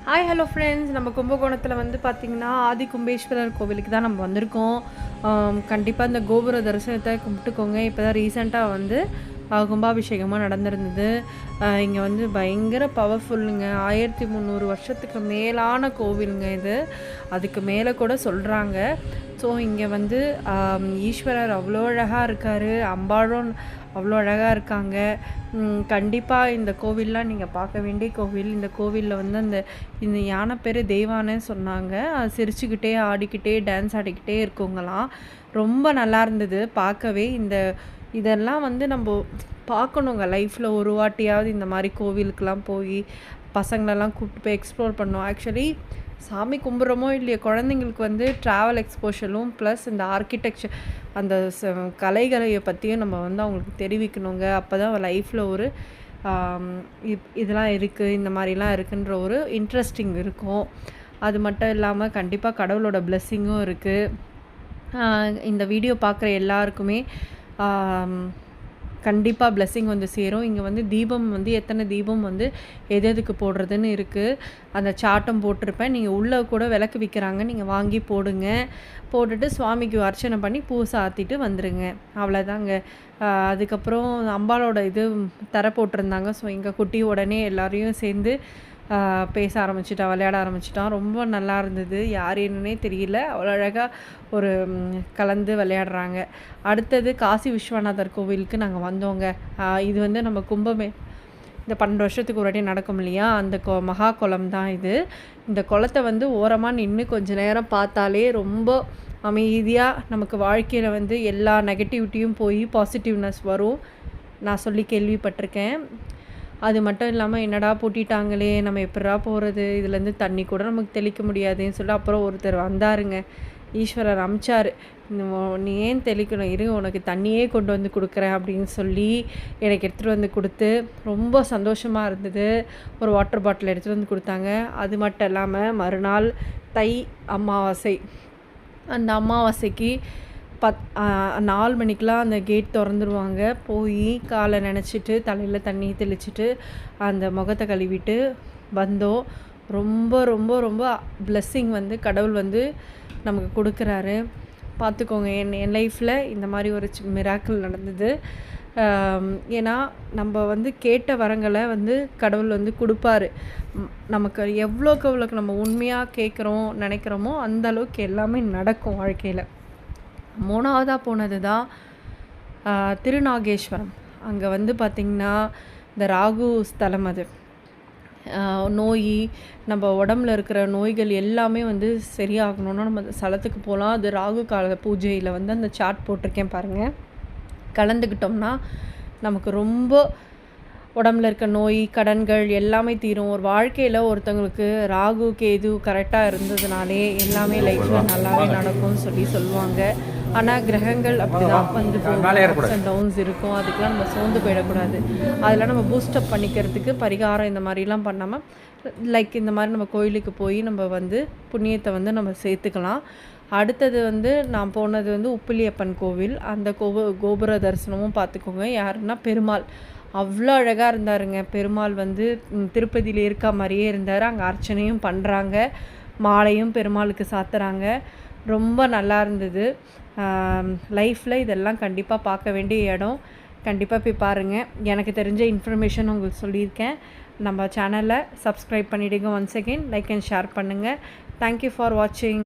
Hi hello friends, நம்ம கும்பகோணத்தில் வந்து பார்த்திங்கன்னா ஆதி கும்பேஸ்வரர் கோவிலுக்கு தான் நம்ம வந்திருக்கோம். கண்டிப்பாக இந்த கோபுர தரிசனத்தை கும்பிட்டுக்கோங்க. இப்போ தான் ரீசெண்டாக வந்து கும்பாபிஷேகமாக நடந்திருந்தது. இங்கே வந்து பயங்கர பவர்ஃபுல்லுங்க. 1300 வருஷத்துக்கு மேலான கோவிலுங்க இது. அதுக்கு மேலே கூட சொல்கிறாங்க. ஸோ இங்கே வந்து ஈஸ்வரர் அவ்வளோ அழகாக இருக்கார், அம்பாளும் அவ்வளோ அழகாக இருக்காங்க. கண்டிப்பாக இந்த கோவில்லாம் நீங்கள் பார்க்க வேண்டிய கோவில். இந்த கோவிலில் வந்து இந்த யானை பேர் தெய்வானே சொன்னாங்க. சிரிச்சுக்கிட்டே ஆடிக்கிட்டே டான்ஸ் ஆடிக்கிட்டே இருக்குங்களாம். ரொம்ப நல்லா இருந்தது பார்க்கவே. இதெல்லாம் வந்து நம்ம பார்க்கணுங்க லைஃப்பில் ஒரு வாட்டியாவது. இந்த மாதிரி கோவிலுக்கெலாம் போய் பசங்களெல்லாம் கூப்பிட்டு போய் எக்ஸ்ப்ளோர் பண்ணோம். ஆக்சுவலி சாமி கும்பிட்றோமோ இல்லையோ, குழந்தைங்களுக்கு வந்து ட்ராவல் எக்ஸ்போஷரும் ப்ளஸ் இந்த ஆர்கிடெக்சர் அந்த கலைகளையை பற்றியும் நம்ம வந்து அவங்களுக்கு தெரிவிக்கணுங்க. அப்போ தான் லைஃப்பில் ஒரு இதெல்லாம் இருக்குது, இந்த மாதிரிலாம் இருக்குன்ற ஒரு இன்ட்ரெஸ்டிங் இருக்கும். அது மட்டும் இல்லாமல் கண்டிப்பாக கடவுளோட பிளெஸ்ஸிங்கும் இருக்குது. இந்த வீடியோ பார்க்குற எல்லாருக்குமே கண்டிப்பாக பிளெஸ்ஸிங் வந்து சேரும். இங்கே வந்து தீபம் வந்து எத்தனை தீபம் வந்து எதுக்கு போடுறதுன்னு இருக்குது. அந்த சாட்டம் போட்டிருப்பேன். நீங்கள் உள்ளே கூட விளக்கு விற்கிறாங்க, நீங்கள் வாங்கி போடுங்க. போட்டுட்டு சுவாமிக்கு அர்ச்சனை பண்ணி பூ சாத்திட்டு வந்துடுங்க. அவ்வளோதாங்க. அதுக்கப்புறம் அம்பாலோட இது தர போட்டிருந்தாங்க. ஸோ எங்கள் குட்டி உடனே எல்லோரையும் சேர்ந்து பேச ஆரம்பிச்சிட்டான், விளையாட ஆரம்பிச்சிட்டான். ரொம்ப நல்லா இருந்தது. யார் என்னன்னே தெரியல, அவ்வளோ அழகாக ஒரு கலந்து விளையாடுறாங்க. அடுத்தது காசி விஸ்வநாதர் கோவிலுக்கு நாங்கள் வந்தோங்க. இது வந்து நம்ம இந்த 12 வருஷத்துக்கு ஒரு வாட்டி நடக்கும் இல்லையா, அந்த மகா குளம் தான் இது. இந்த குளத்தை வந்து ஓரமாக நின்று கொஞ்சம் நேரம் பார்த்தாலே ரொம்ப அமைதியாக நமக்கு வாழ்க்கையில் வந்து எல்லா நெகட்டிவிட்டியும் போய் பாசிட்டிவ்னஸ் வரும். நான் சொல்லி கேள்விப்பட்டிருக்கேன். அது மட்டும் இல்லாமல் என்னடா பூட்டிட்டாங்களே, நம்ம எப்படா போகிறது, இதுலேருந்து தண்ணி கூட நமக்கு தெளிக்க முடியாதுன்னு சொல்லி அப்புறம் ஒருத்தர் வந்தாருங்க. ஈஸ்வரர் அமிச்சார், நீ ஏன் தெளிக்கணும், இரு உனக்கு தண்ணியே கொண்டு வந்து கொடுக்குறேன் அப்படின்னு சொல்லி எனக்கு எடுத்துகிட்டு வந்து கொடுத்து ரொம்ப சந்தோஷமாக இருந்தது. ஒரு வாட்டர் பாட்டில் எடுத்துகிட்டு வந்து கொடுத்தாங்க. அது மட்டும் இல்லாமல் மறுநாள் தை அமாவாசை. அந்த அமாவாசைக்கு 4 மணிக்கெலாம் அந்த கேட் திறந்துருவாங்க. போய் காலை நினச்சிட்டு தலையில் தண்ணி தெளிச்சிட்டு அந்த முகத்தை கழுவிட்டு வந்தோம். ரொம்ப ரொம்ப ரொம்ப பிளெஸ்ஸிங் வந்து கடவுள் வந்து நமக்கு கொடுக்குறாரு. பார்த்துக்கோங்க, என் லைஃப்பில் இந்த மாதிரி ஒரு மிராக்கிள் நடந்தது. ஏன்னா நம்ம வந்து கேட்ட வரங்களை வந்து கடவுள் வந்து கொடுப்பாரு. நமக்கு எவ்வளோக்கு நம்ம உண்மையாக கேட்குறோம் நினைக்கிறோமோ அந்த அளவுக்கு எல்லாமே நடக்கும் வாழ்க்கையில். 3ஆவதாக போனது தான் திருநாகேஸ்வரம். அங்கே வந்து பார்த்திங்கன்னா இந்த ராகு ஸ்தலம். அது நோய், நம்ம உடம்புல இருக்கிற நோய்கள் எல்லாமே வந்து சரியாகணுன்னா நம்ம ஸ்தலத்துக்கு போகலாம். அது ராகு கால பூஜையில் வந்து அந்த சாட் போட்டிருக்கேன் பாருங்கள். கலந்துக்கிட்டோம்னா நமக்கு ரொம்ப உடம்புல இருக்க நோய் கடன்கள் எல்லாமே தீரும். ஒரு வாழ்க்கையில் ஒருத்தவங்களுக்கு ராகு கேது கரெக்டாக இருந்ததுனாலே எல்லாமே லைஃப்பில் நல்லாவே நடக்கும்னு சொல்லுவாங்க. ஆனால் கிரகங்கள் அப்படி தான் வந்து அப்ஸ் அண்ட் டவுன்ஸ் இருக்கும். அதுக்கெலாம் நம்ம சோர்ந்து போயிடக்கூடாது. அதெல்லாம் நம்ம பூஸ்டப் பண்ணிக்கிறதுக்கு பரிகாரம் இந்த மாதிரிலாம் பண்ணாமல் இந்த மாதிரி நம்ம கோயிலுக்கு போய் நம்ம வந்து புண்ணியத்தை வந்து நம்ம சேர்த்துக்கலாம். அடுத்தது வந்து நான் போனது வந்து உப்பிலியப்பன் கோவில். அந்த கோபுர தரிசனமும் பார்த்துக்கோங்க. யாருன்னா பெருமாள் அவ்வளோ அழகாக இருந்தாருங்க. பெருமாள் வந்து திருப்பதியில் இருக்க மாதிரியே இருந்தார். அங்கே அர்ச்சனையும் பண்ணுறாங்க, மாலையும் பெருமாளுக்கு சாத்துறாங்க. ரொம்ப நல்லா இருந்தது. லைஃப்பில் இதெல்லாம் கண்டிப்பாக பார்க்க வேண்டிய இடம். கண்டிப்பாக போய் பாருங்கள். எனக்கு தெரிஞ்ச இன்ஃபர்மேஷன் உங்களுக்கு சொல்லியிருக்கேன். நம்ம சேனலை சப்ஸ்கிரைப் பண்ணிவிடுங்க. Once again like and share பண்ணுங்கள். தேங்க்யூ ஃபார் வாட்சிங்.